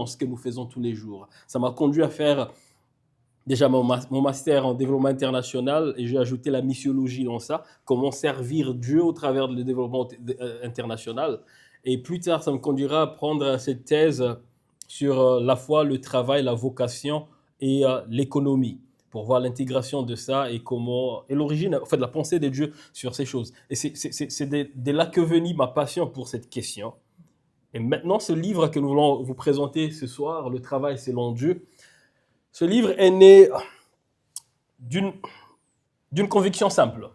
dans ce que nous faisons tous les jours. Ça m'a conduit à faire déjà mon master en développement international et j'ai ajouté la missiologie dans ça, comment servir Dieu au travers du développement international. Et plus tard, ça me conduira à prendre cette thèse sur la foi, le travail, la vocation et l'économie, pour voir l'intégration de ça et comment, et l'origine, en fait, la pensée de Dieu sur ces choses. Et c'est de là que venait ma passion pour cette question. Et maintenant, ce livre que nous voulons vous présenter ce soir, Le travail selon Dieu, ce livre est né d'une conviction simple.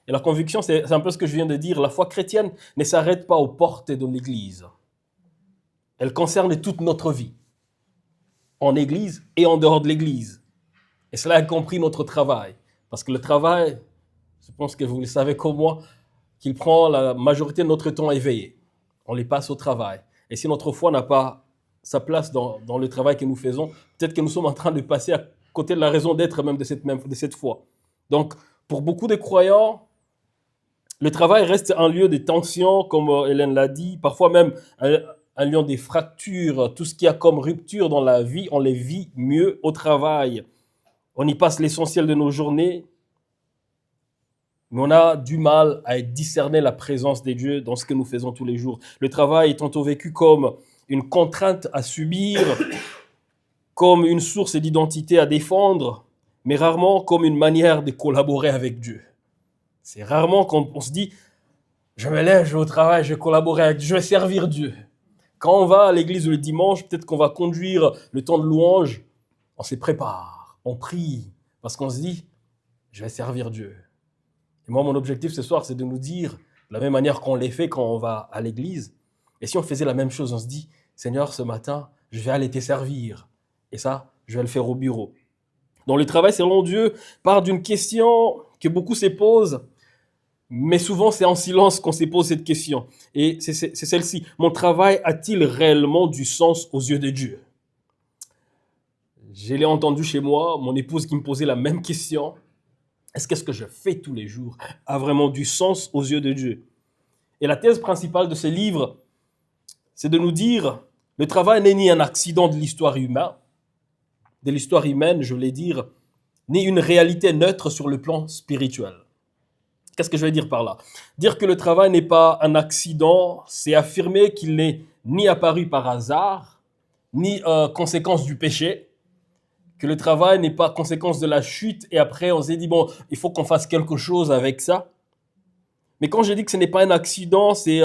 Et la conviction, c'est un peu ce que je viens de dire, la foi chrétienne ne s'arrête pas aux portes de l'Église. Elle concerne toute notre vie, en Église et en dehors de l'Église. Et cela a compris notre travail. Parce que le travail, je pense que vous le savez comme moi, qu'il prend la majorité de notre temps éveillé. On les passe au travail. Et si notre foi n'a pas sa place dans le travail que nous faisons, peut-être que nous sommes en train de passer à côté de la raison d'être même de cette foi. Donc, pour beaucoup de croyants, le travail reste un lieu de tension, comme Hélène l'a dit, parfois même un lieu des fractures. Tout ce qu'il y a comme rupture dans la vie, on les vit mieux au travail. On y passe l'essentiel de nos journées, mais on a du mal à discerner la présence de Dieu dans ce que nous faisons tous les jours. Le travail est tantôt vécu comme une contrainte à subir, comme une source d'identité à défendre, mais rarement comme une manière de collaborer avec Dieu. C'est rarement qu'on se dit, je me lève, je vais au travail, je vais collaborer avec Dieu, je vais servir Dieu. Quand on va à l'église le dimanche, peut-être qu'on va conduire le temps de louange, on se prépare, on prie, parce qu'on se dit, je vais servir Dieu. Et moi, mon objectif ce soir, c'est de nous dire, de la même manière qu'on les fait quand on va à l'église, et si on faisait la même chose, on se dit, Seigneur, ce matin, je vais aller te servir. Et ça, je vais le faire au bureau. Donc le travail selon Dieu part d'une question que beaucoup se posent, mais souvent c'est en silence qu'on se pose cette question. Et c'est celle-ci. Mon travail a-t-il réellement du sens aux yeux de Dieu? Je l'ai entendu chez moi, mon épouse qui me posait la même question. Est-ce que ce que je fais tous les jours a vraiment du sens aux yeux de Dieu? Et la thèse principale de ce livre, c'est de nous dire, le travail n'est ni un accident de l'histoire humaine, je voulais dire, ni une réalité neutre sur le plan spirituel. Qu'est-ce que je veux dire par là? Dire que le travail n'est pas un accident, c'est affirmer qu'il n'est ni apparu par hasard, ni conséquence du péché, que le travail n'est pas conséquence de la chute et après on s'est dit, bon, il faut qu'on fasse quelque chose avec ça. Mais quand je dis que ce n'est pas un accident, c'est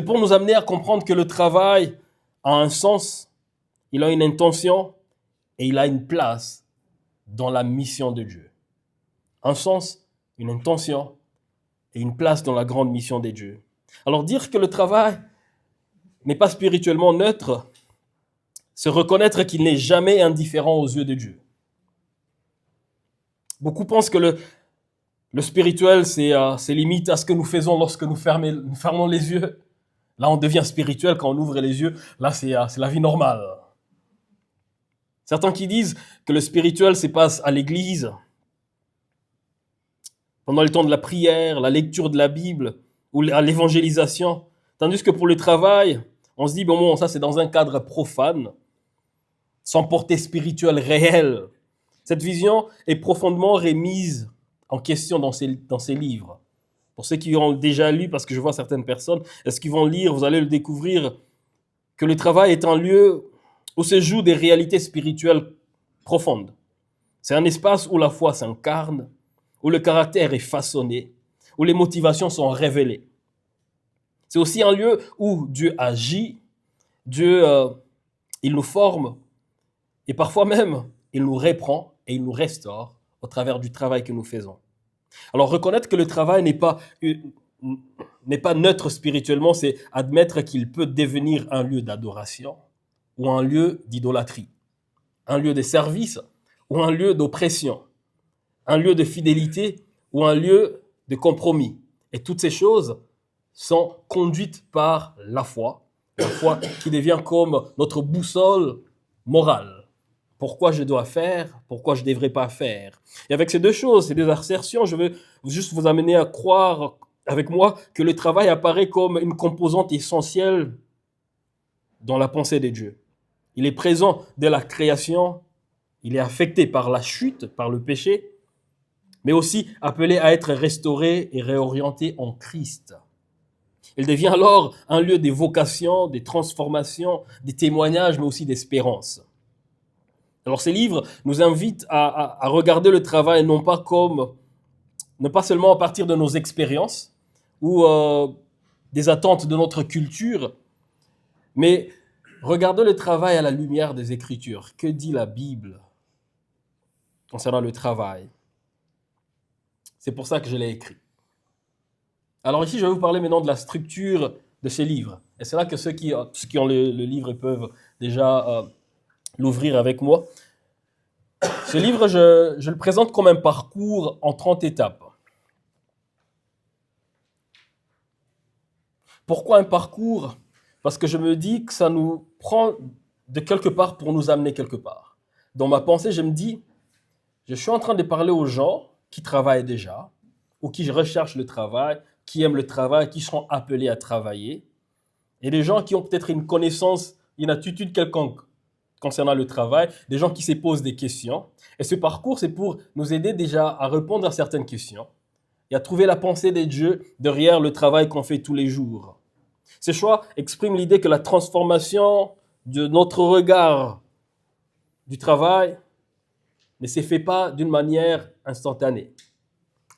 pour nous amener à comprendre que le travail a un sens, il a une intention et il a une place dans la mission de Dieu. Un sens, une intention et une place dans la grande mission de Dieu. Alors dire que le travail n'est pas spirituellement neutre, c'est reconnaître qu'il n'est jamais indifférent aux yeux de Dieu. Beaucoup pensent que le spirituel, c'est limite à ce que nous faisons lorsque nous fermons les yeux. Là, on devient spirituel quand on ouvre les yeux. Là, c'est la vie normale. Certains qui disent que le spirituel se passe à l'église, pendant le temps de la prière, la lecture de la Bible ou à l'évangélisation. Tandis que pour le travail, on se dit, bon, ça c'est dans un cadre profane, sans portée spirituelle réelle. Cette vision est profondément remise en question dans ces livres. Pour ceux qui ont déjà lu, parce que je vois certaines personnes, est-ce qu'ils vont lire, vous allez le découvrir, que le travail est un lieu où se jouent des réalités spirituelles profondes. C'est un espace où la foi s'incarne, où le caractère est façonné, où les motivations sont révélées. C'est aussi un lieu où Dieu agit, Dieu, il nous forme, et parfois même, il nous reprend et il nous restaure au travers du travail que nous faisons. Alors, reconnaître que le travail n'est pas neutre spirituellement, c'est admettre qu'il peut devenir un lieu d'adoration ou un lieu d'idolâtrie, un lieu de service ou un lieu d'oppression, un lieu de fidélité ou un lieu de compromis. Et toutes ces choses sont conduites par la foi qui devient comme notre boussole morale. Pourquoi je dois faire, pourquoi je ne devrais pas faire. Et avec ces deux choses, ces deux assertions, je veux juste vous amener à croire avec moi que le travail apparaît comme une composante essentielle dans la pensée de Dieu. Il est présent dès la création, il est affecté par la chute, par le péché, mais aussi appelé à être restauré et réorienté en Christ. Il devient alors un lieu des vocations, des transformations, des témoignages, mais aussi d'espérance. Alors ces livres nous invitent à regarder le travail non pas seulement à partir de nos expériences ou des attentes de notre culture, mais regarder le travail à la lumière des Écritures. Que dit la Bible concernant le travail? C'est pour ça que je l'ai écrit. Alors ici, je vais vous parler maintenant de la structure de ces livres. Et c'est là que ceux qui ont le livre peuvent déjà l'ouvrir avec moi. Ce livre, je le présente comme un parcours en 30 étapes. Pourquoi un parcours? Parce que je me dis que ça nous prend de quelque part pour nous amener quelque part. Dans ma pensée, je me dis, je suis en train de parler aux gens qui travaillent déjà, ou qui recherchent le travail, qui aiment le travail, qui seront appelés à travailler, et des gens qui ont peut-être une connaissance, une attitude quelconque concernant le travail, des gens qui se posent des questions. Et ce parcours, c'est pour nous aider déjà à répondre à certaines questions et à trouver la pensée de Dieu derrière le travail qu'on fait tous les jours. Ces choix expriment l'idée que la transformation de notre regard du travail ne se fait pas d'une manière instantanée.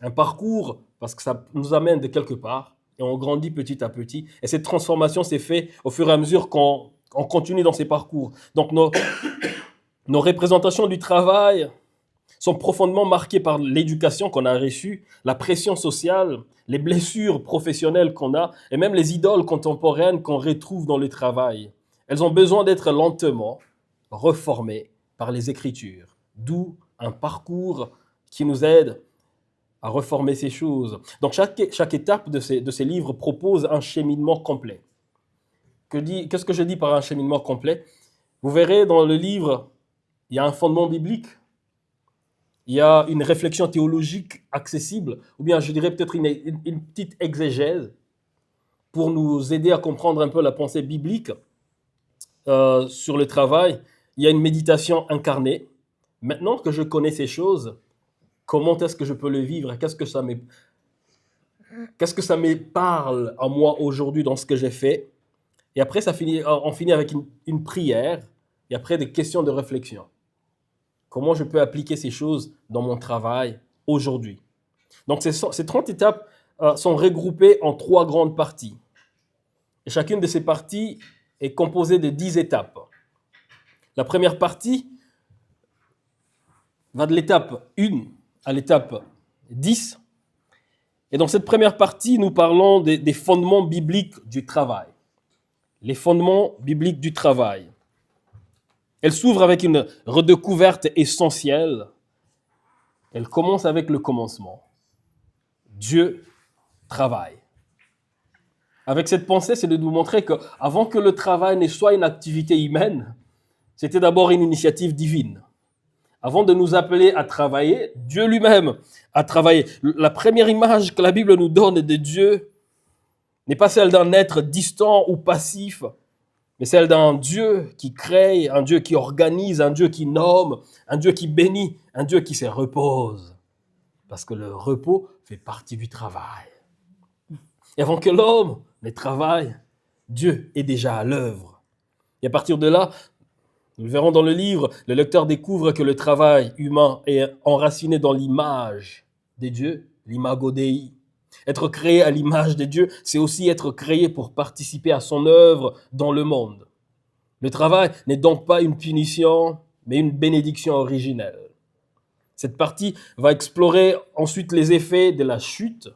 Un parcours, parce que ça nous amène de quelque part, et on grandit petit à petit. Et cette transformation s'est faite au fur et à mesure qu'on continue dans ces parcours. Donc nos représentations du travail sont profondément marquées par l'éducation qu'on a reçue, la pression sociale, les blessures professionnelles qu'on a, et même les idoles contemporaines qu'on retrouve dans le travail. Elles ont besoin d'être lentement reformées par les Écritures, d'où un parcours qui nous aide à reformer ces choses. Donc chaque étape de ces livres propose un cheminement complet. Qu'est-ce que je dis par un cheminement complet? Vous verrez dans le livre, il y a un fondement biblique, il y a une réflexion théologique accessible, ou bien je dirais peut-être une petite exégèse pour nous aider à comprendre un peu la pensée biblique sur le travail. Il y a une méditation incarnée. Maintenant que je connais ces choses, comment est-ce que je peux le vivre? Qu'est-ce que ça me parle à moi aujourd'hui dans ce que j'ai fait? Et après, on finit avec une prière et après des questions de réflexion. Comment je peux appliquer ces choses dans mon travail aujourd'hui? Donc, ces 30 étapes sont regroupées en 3 grandes parties. Et chacune de ces parties est composée de 10 étapes. La première partie va de l'étape 1 à l'étape 10. Et dans cette première partie, nous parlons des fondements bibliques du travail. Les fondements bibliques du travail. Elle s'ouvre avec une redécouverte essentielle. Elle commence avec le commencement. Dieu travaille. Avec cette pensée, c'est de nous montrer qu'avant que le travail ne soit une activité humaine, c'était d'abord une initiative divine. Avant de nous appeler à travailler, Dieu lui-même a travaillé. La première image que la Bible nous donne de Dieu n'est pas celle d'un être distant ou passif, mais celle d'un Dieu qui crée, un Dieu qui organise, un Dieu qui nomme, un Dieu qui bénit, un Dieu qui se repose. Parce que le repos fait partie du travail. Et avant que l'homme ne travaille, Dieu est déjà à l'œuvre. Et à partir de là, nous le verrons dans le livre, le lecteur découvre que le travail humain est enraciné dans l'image des dieux, l'imago Dei. Être créé à l'image de Dieu, c'est aussi être créé pour participer à son œuvre dans le monde. Le travail n'est donc pas une punition, mais une bénédiction originelle. Cette partie va explorer ensuite les effets de la chute,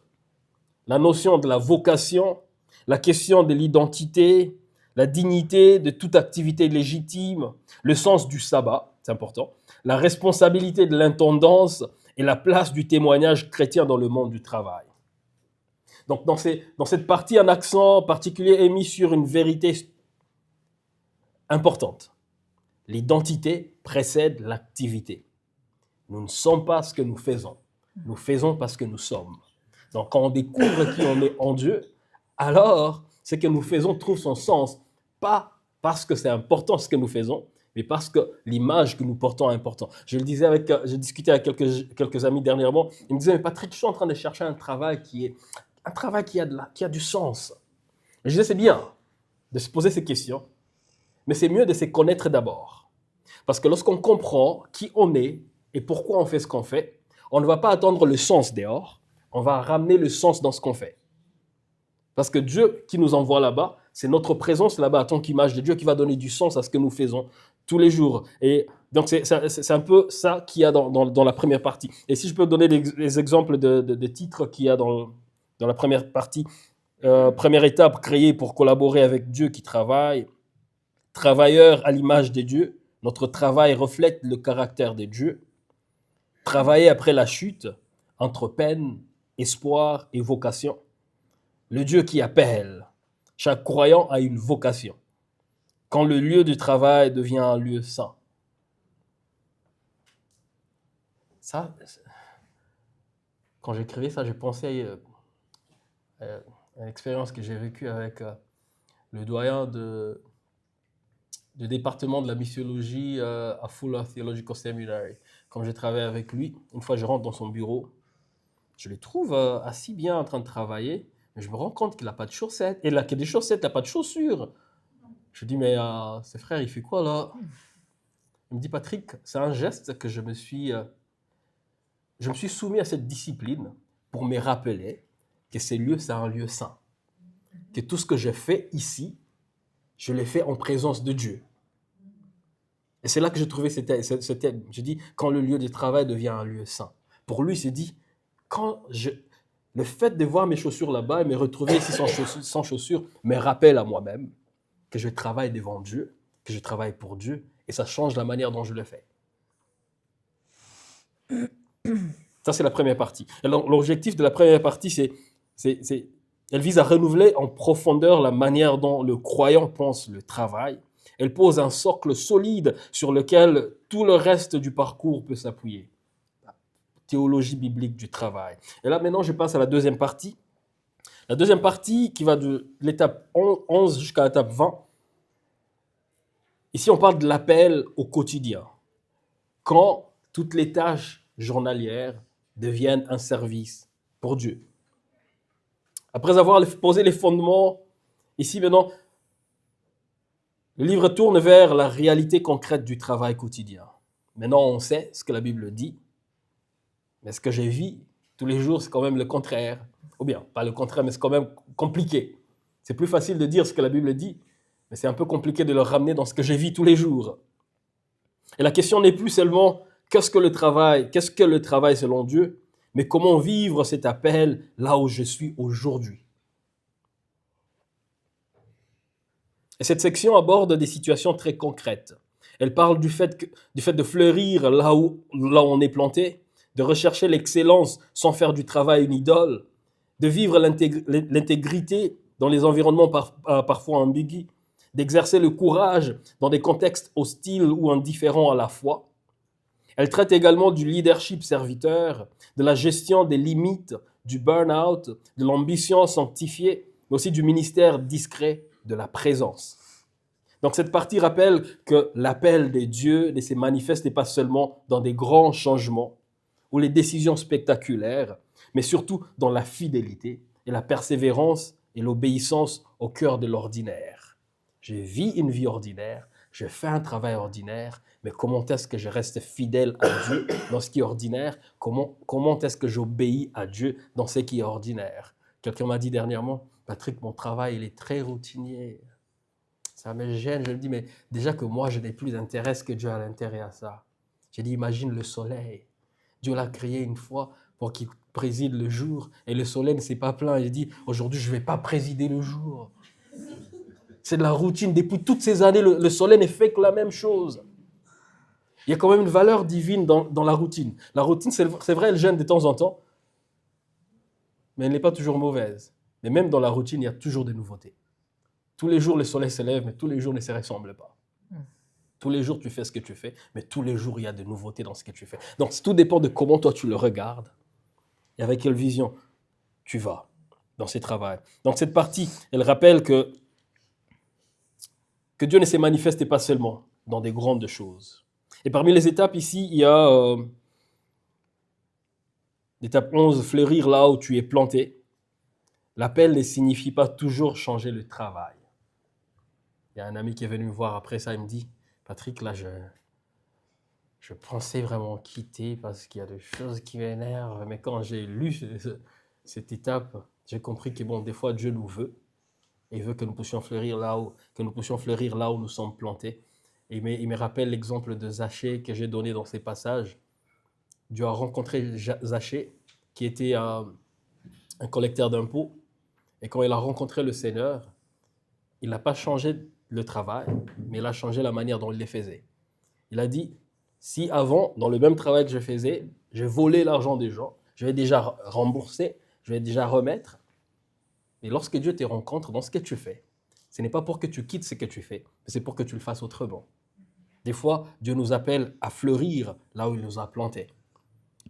la notion de la vocation, la question de l'identité, la dignité de toute activité légitime, le sens du sabbat, c'est important, la responsabilité de l'intendance et la place du témoignage chrétien dans le monde du travail. Donc dans cette partie, un accent particulier est mis sur une vérité importante. L'identité précède l'activité. Nous ne sommes pas ce que nous faisons parce que nous sommes. Donc quand on découvre qui on est en Dieu, alors ce que nous faisons trouve son sens, pas parce que c'est important ce que nous faisons, mais parce que l'image que nous portons est importante. Je discutais avec quelques amis dernièrement, ils me disaient, mais Patrick, je suis en train de chercher un travail qui a du sens. Je disais, c'est bien de se poser ces questions, mais c'est mieux de se connaître d'abord. Parce que lorsqu'on comprend qui on est et pourquoi on fait ce qu'on fait, on ne va pas attendre le sens dehors, on va ramener le sens dans ce qu'on fait. Parce que Dieu qui nous envoie là-bas, c'est notre présence là-bas en tant qu'image de Dieu qui va donner du sens à ce que nous faisons tous les jours. Et donc, c'est un peu ça qu'il y a dans la première partie. Et si je peux donner les exemples de titres qu'il y a dans la première partie. Première étape, créée pour collaborer avec Dieu qui travaille. Travailleur à l'image de Dieu. Notre travail reflète le caractère de Dieu. Travailler après la chute, entre peine, espoir et vocation. Le Dieu qui appelle. Chaque croyant a une vocation. Quand le lieu du travail devient un lieu saint. Ça, quand j'écrivais ça, j'ai pensé à une expérience que j'ai vécue avec le doyen du département de la missiologie à Fuller Theological Seminary. Quand j'ai travaillé avec lui, une fois je rentre dans son bureau, je le trouve assis bien en train de travailler, mais je me rends compte qu'il n'a pas de chaussettes. Et là, qu'il a des chaussettes, il n'a pas de chaussures. Je dis, mais ce frère, il fait quoi là? Il me dit, Patrick, c'est un geste que je me suis soumis à cette discipline pour me rappeler que ce lieu, c'est un lieu saint. Que tout ce que je fais ici, je l'ai fait en présence de Dieu. Et c'est là que j'ai trouvé ce thème. Je dis, quand le lieu de travail devient un lieu saint. Pour lui, il s'est dit, le fait de voir mes chaussures là-bas et me retrouver ici sans chaussures me rappelle à moi-même que je travaille devant Dieu, que je travaille pour Dieu, et ça change la manière dont je le fais. Ça, c'est la première partie. Et l'objectif de la première partie, elle vise à renouveler en profondeur la manière dont le croyant pense le travail. Elle pose un socle solide sur lequel tout le reste du parcours peut s'appuyer. La théologie biblique du travail. Et là, maintenant, je passe à la deuxième partie. La deuxième partie qui va de l'étape 11 jusqu'à l'étape 20. Ici, on parle de l'appel au quotidien. Quand toutes les tâches journalières deviennent un service pour Dieu. Après avoir posé les fondements, ici maintenant, le livre tourne vers la réalité concrète du travail quotidien. Maintenant, on sait ce que la Bible dit, mais ce que je vis tous les jours, c'est quand même le contraire. Ou bien, pas le contraire, mais c'est quand même compliqué. C'est plus facile de dire ce que la Bible dit, mais c'est un peu compliqué de le ramener dans ce que je vis tous les jours. Et la question n'est plus seulement qu'est-ce que le travail selon Dieu, mais comment vivre cet appel là où je suis aujourd'hui. Et cette section aborde des situations très concrètes. Elle parle du fait de fleurir là où on est planté, de rechercher l'excellence sans faire du travail une idole, de vivre l'intégrité dans les environnements parfois ambigus, d'exercer le courage dans des contextes hostiles ou indifférents à la fois. Elle traite également du leadership serviteur, de la gestion des limites, du burn-out, de l'ambition sanctifiée, mais aussi du ministère discret de la présence. Donc cette partie rappelle que l'appel des dieux ne se manifeste pas seulement dans des grands changements ou les décisions spectaculaires, mais surtout dans la fidélité et la persévérance et l'obéissance au cœur de l'ordinaire. Je vis une vie ordinaire, je fais un travail ordinaire, mais comment est-ce que je reste fidèle à Dieu dans ce qui est ordinaire? Comment est-ce que j'obéis à Dieu dans ce qui est ordinaire? Quelqu'un m'a dit dernièrement, Patrick, mon travail, il est très routinier. Ça me gêne. Je me dis, mais déjà que moi, je n'ai plus d'intérêt, ce que Dieu a l'intérêt à ça. J'ai dit, imagine le soleil. Dieu l'a créé une fois pour qu'il préside le jour, et le soleil ne s'est pas plaint. Il dit, aujourd'hui, je ne vais pas présider le jour. C'est de la routine. Depuis toutes ces années, le soleil ne fait que la même chose. Il y a quand même une valeur divine dans la routine. La routine, c'est vrai, elle gêne de temps en temps, mais elle n'est pas toujours mauvaise. Mais même dans la routine, il y a toujours des nouveautés. Tous les jours, le soleil se lève, mais tous les jours ne se ressemblent pas. Tous les jours, tu fais ce que tu fais, mais tous les jours, il y a des nouveautés dans ce que tu fais. Donc, tout dépend de comment toi, tu le regardes et avec quelle vision tu vas dans ces travaux. Donc, cette partie, elle rappelle que que Dieu ne s'est manifesté pas seulement dans des grandes choses. Et parmi les étapes ici, il y a l'étape 11, fleurir là où tu es planté. L'appel ne signifie pas toujours changer le travail. Il y a un ami qui est venu me voir après ça, il me dit, Patrick, là, je pensais vraiment quitter parce qu'il y a des choses qui m'énervent, mais quand j'ai lu cette étape, j'ai compris que bon, des fois, Dieu nous veut, et il veut que nous puissions fleurir là où nous sommes plantés. Et il me rappelle l'exemple de Zachée que j'ai donné dans ces passages. Dieu a rencontré Zachée, qui était un collecteur d'impôts, et quand il a rencontré le Seigneur, il n'a pas changé le travail, mais il a changé la manière dont il les faisait. Il a dit, si avant, dans le même travail que je faisais, je volais l'argent des gens, je vais déjà rembourser, je vais déjà remettre. Mais lorsque Dieu te rencontre dans ce que tu fais, ce n'est pas pour que tu quittes ce que tu fais, mais c'est pour que tu le fasses autrement. Des fois, Dieu nous appelle à fleurir là où il nous a plantés.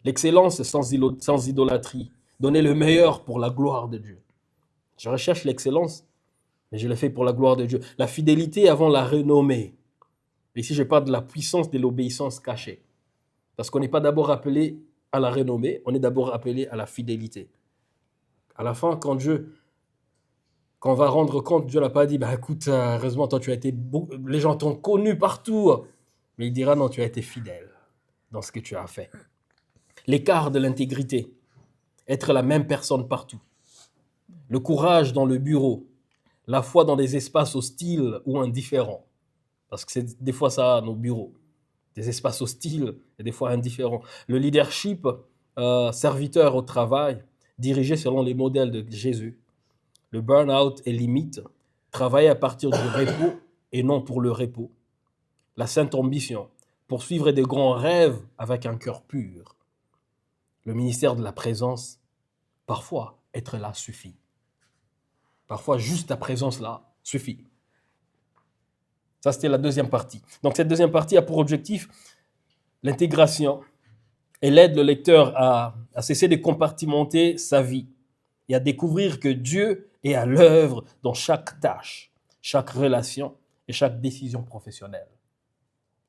L'excellence sans idolâtrie, donner le meilleur pour la gloire de Dieu. Je recherche l'excellence, mais je le fais pour la gloire de Dieu. La fidélité avant la renommée. Ici, je parle de la puissance de l'obéissance cachée. Parce qu'on n'est pas d'abord appelé à la renommée, on est d'abord appelé à la fidélité. À la fin, quand on va rendre compte, Dieu n'a pas dit, bah écoute, heureusement, toi, les gens t'ont connu partout. Mais il dira, non, tu as été fidèle dans ce que tu as fait. L'écart de l'intégrité, être la même personne partout. Le courage dans le bureau, la foi dans des espaces hostiles ou indifférents. Parce que c'est des fois ça, nos bureaux. Des espaces hostiles et des fois indifférents. Le leadership, serviteur au travail, dirigé selon les modèles de Jésus. Le burn-out et limite, travailler à partir du repos et non pour le repos. La sainte ambition, poursuivre des grands rêves avec un cœur pur. Le ministère de la présence, parfois être là suffit. Parfois juste ta présence là suffit. Ça, c'était la deuxième partie. Donc, cette deuxième partie a pour objectif l'intégration. Elle aide le lecteur à cesser de compartimenter sa vie et à découvrir que Dieu est à l'œuvre dans chaque tâche, chaque relation et chaque décision professionnelle.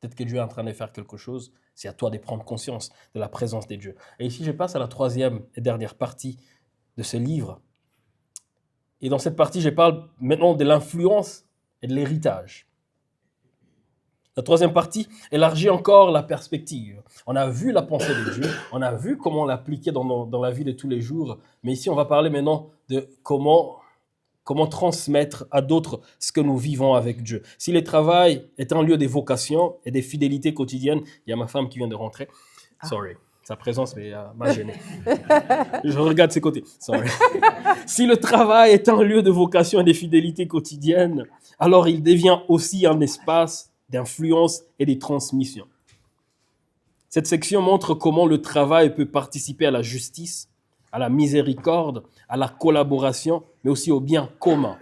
Peut-être que Dieu est en train de faire quelque chose, c'est à toi de prendre conscience de la présence de Dieu. Et ici, je passe à la troisième et dernière partie de ce livre. Et dans cette partie, je parle maintenant de l'influence et de l'héritage. La troisième partie élargit encore la perspective. On a vu la pensée de Dieu, on a vu comment l'appliquer dans la vie de tous les jours, mais ici on va parler maintenant de comment transmettre à d'autres ce que nous vivons avec Dieu. Si le travail est un lieu des vocations et des fidélités quotidiennes, il y a ma femme qui vient de rentrer. Sorry, sa présence m'a gêné. Je regarde ses côtés. Sorry. Si le travail est un lieu de vocation et des fidélités quotidiennes, alors il devient aussi un espace d'influence et de transmission. Cette section montre comment le travail peut participer à la justice, à la miséricorde, à la collaboration, mais aussi au bien commun.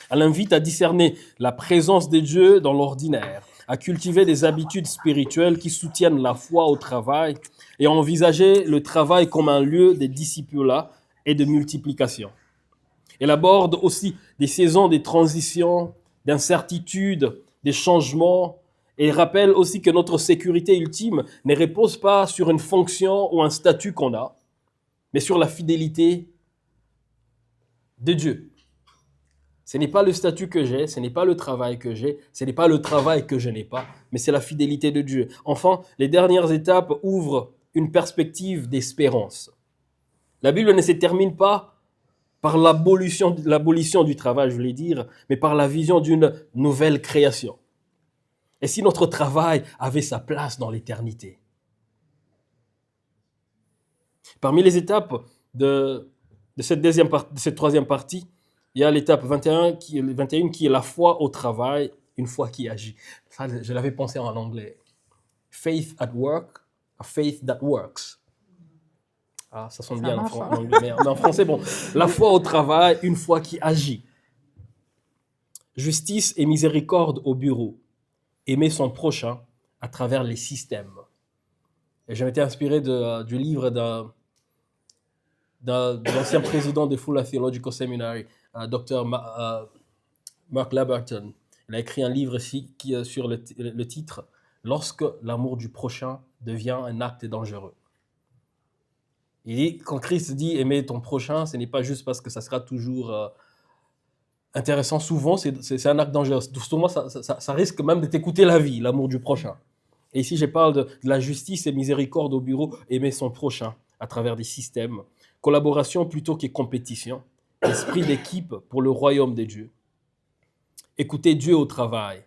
Elle invite à discerner la présence de Dieu dans l'ordinaire, à cultiver des habitudes spirituelles qui soutiennent la foi au travail et à envisager le travail comme un lieu de discipulat et de multiplication. Elle aborde aussi des saisons de transition, d'incertitude, des changements, et rappelle aussi que notre sécurité ultime ne repose pas sur une fonction ou un statut qu'on a, mais sur la fidélité de Dieu. Ce n'est pas le statut que j'ai, ce n'est pas le travail que j'ai, ce n'est pas le travail que je n'ai pas, mais c'est la fidélité de Dieu. Enfin, les dernières étapes ouvrent une perspective d'espérance. La Bible ne se termine pas par l'abolition du travail, je voulais dire, mais par la vision d'une nouvelle création. Et si notre travail avait sa place dans l'éternité? Parmi les étapes de cette troisième partie, il y a l'étape 21 qui est la foi au travail, une foi qui agit. Ça, je l'avais pensé en anglais. Faith at work, a faith that works. Ah, ça sonne bien en anglais, mais en français, bon. La foi au travail, une foi qui agit. Justice et miséricorde au bureau. Aimer son prochain à travers les systèmes. Et j'ai été inspiré du livre de l'ancien président de Fuller Theological Seminary, Dr. Mark Laberton. Il a écrit un livre ici qui a sur le titre « Lorsque l'amour du prochain devient un acte dangereux ». Il dit, quand Christ dit aimer ton prochain, ce n'est pas juste parce que ça sera toujours intéressant. Souvent, c'est un acte dangereux. Souvent, ça risque même de t'écouter la vie, l'amour du prochain. Et ici, je parle de la justice et miséricorde au bureau, aimer son prochain à travers des systèmes, collaboration plutôt que compétition, esprit d'équipe pour le royaume de Dieu. Écouter Dieu au travail,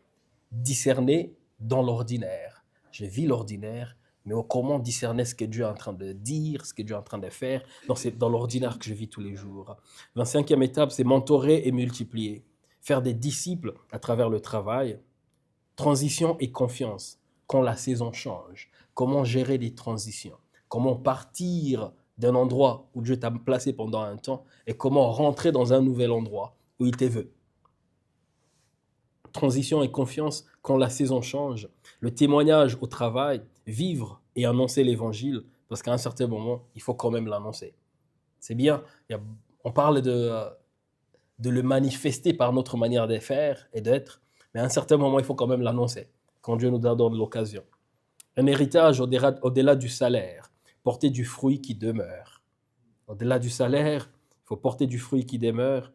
discerner dans l'ordinaire. Je vis l'ordinaire, mais comment discerner ce que Dieu est en train de dire, ce que Dieu est en train de faire, c'est dans l'ordinaire que je vis tous les jours. 25e étape, c'est mentorer et multiplier. Faire des disciples à travers le travail. Transition et confiance. Quand la saison change, comment gérer les transitions, comment partir d'un endroit où Dieu t'a placé pendant un temps et comment rentrer dans un nouvel endroit où il te veut. Transition et confiance quand la saison change, le témoignage au travail, vivre et annoncer l'évangile, parce qu'à un certain moment, il faut quand même l'annoncer. C'est bien, on parle de le manifester par notre manière de faire et d'être, mais à un certain moment, il faut quand même l'annoncer, quand Dieu nous donne l'occasion. Un héritage au-delà du salaire, porter du fruit qui demeure. Au-delà du salaire, il faut porter du fruit qui demeure.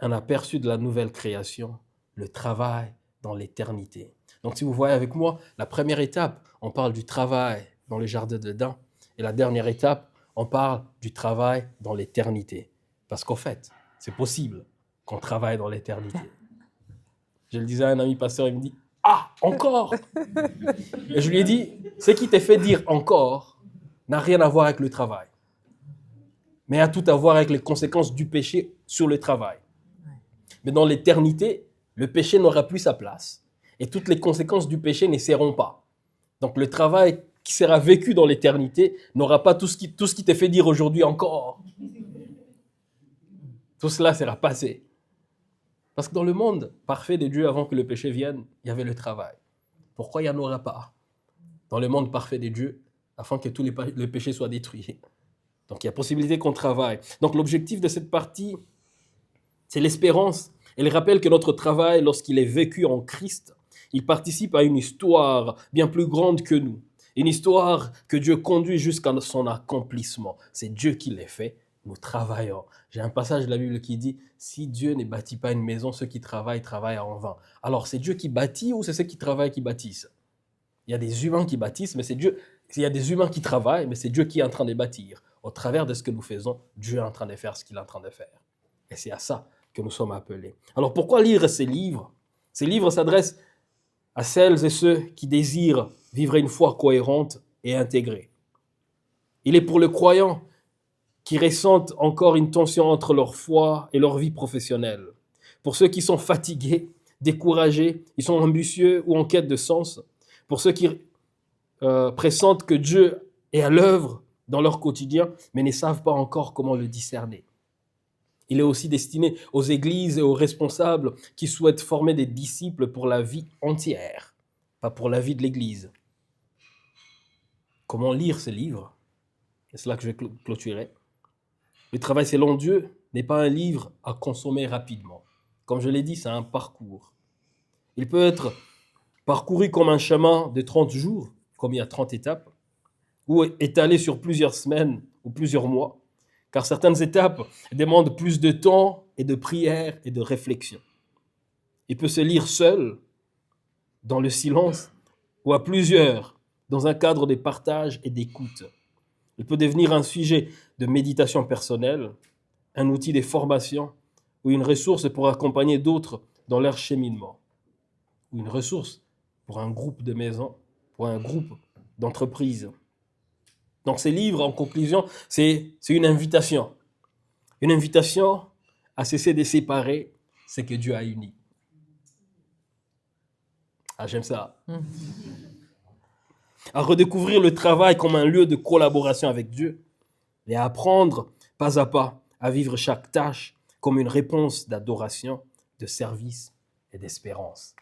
Un aperçu de la nouvelle création, le travail dans l'éternité. Donc si vous voyez avec moi, la première étape, on parle du travail dans le jardin d'Éden. Et la dernière étape, on parle du travail dans l'éternité. Parce qu'en fait, c'est possible qu'on travaille dans l'éternité. Je le disais à un ami pasteur, il me dit « Ah, encore !» Et je lui ai dit « Ce qui t'a fait dire « encore » n'a rien à voir avec le travail, mais a tout à voir avec les conséquences du péché sur le travail. Mais dans l'éternité, le péché n'aura plus sa place et toutes les conséquences du péché ne seront pas. Donc le travail qui sera vécu dans l'éternité n'aura pas tout ce qui te fait dire aujourd'hui encore. Tout cela sera passé. Parce que dans le monde parfait de Dieu, avant que le péché vienne, il y avait le travail. Pourquoi il n'y en aura pas dans le monde parfait de Dieu, afin que tout le péché soit détruit? Donc il y a possibilité qu'on travaille. Donc l'objectif de cette partie, c'est l'espérance. Elle rappelle que notre travail, lorsqu'il est vécu en Christ, il participe à une histoire bien plus grande que nous. Une histoire que Dieu conduit jusqu'à son accomplissement. C'est Dieu qui l'a fait, nous travaillons. J'ai un passage de la Bible qui dit « Si Dieu ne bâtit pas une maison, ceux qui travaillent en vain. » Alors c'est Dieu qui bâtit ou c'est ceux qui travaillent qui bâtissent? Il y a des humains qui bâtissent, mais c'est Dieu. Il y a des humains qui travaillent, mais c'est Dieu qui est en train de bâtir. Au travers de ce que nous faisons, Dieu est en train de faire ce qu'il est en train de faire. Et c'est à ça que nous sommes appelés. Alors pourquoi lire ces livres? Ces livres s'adressent à celles et ceux qui désirent vivre une foi cohérente et intégrée. Il est pour le croyant qui ressentent encore une tension entre leur foi et leur vie professionnelle. Pour ceux qui sont fatigués, découragés, ils sont ambitieux ou en quête de sens. Pour ceux qui pressentent que Dieu est à l'œuvre dans leur quotidien, mais ne savent pas encore comment le discerner. Il est aussi destiné aux églises et aux responsables qui souhaitent former des disciples pour la vie entière, pas pour la vie de l'église. Comment lire ce livre? C'est là que je vais clôturer. Le travail selon Dieu n'est pas un livre à consommer rapidement. Comme je l'ai dit, c'est un parcours. Il peut être parcouru comme un chemin de 30 jours, comme il y a 30 étapes, ou étalé sur plusieurs semaines ou plusieurs mois, car certaines étapes demandent plus de temps et de prière et de réflexion. Il peut se lire seul, dans le silence, ou à plusieurs, dans un cadre de partage et d'écoute. Il peut devenir un sujet de méditation personnelle, un outil de formation ou une ressource pour accompagner d'autres dans leur cheminement, ou une ressource pour un groupe de maisons, pour un groupe d'entreprises. Donc ces livres, en conclusion, c'est une invitation. Une invitation à cesser de séparer ce que Dieu a uni. Ah, j'aime ça. À redécouvrir le travail comme un lieu de collaboration avec Dieu et à apprendre pas à pas à vivre chaque tâche comme une réponse d'adoration, de service et d'espérance.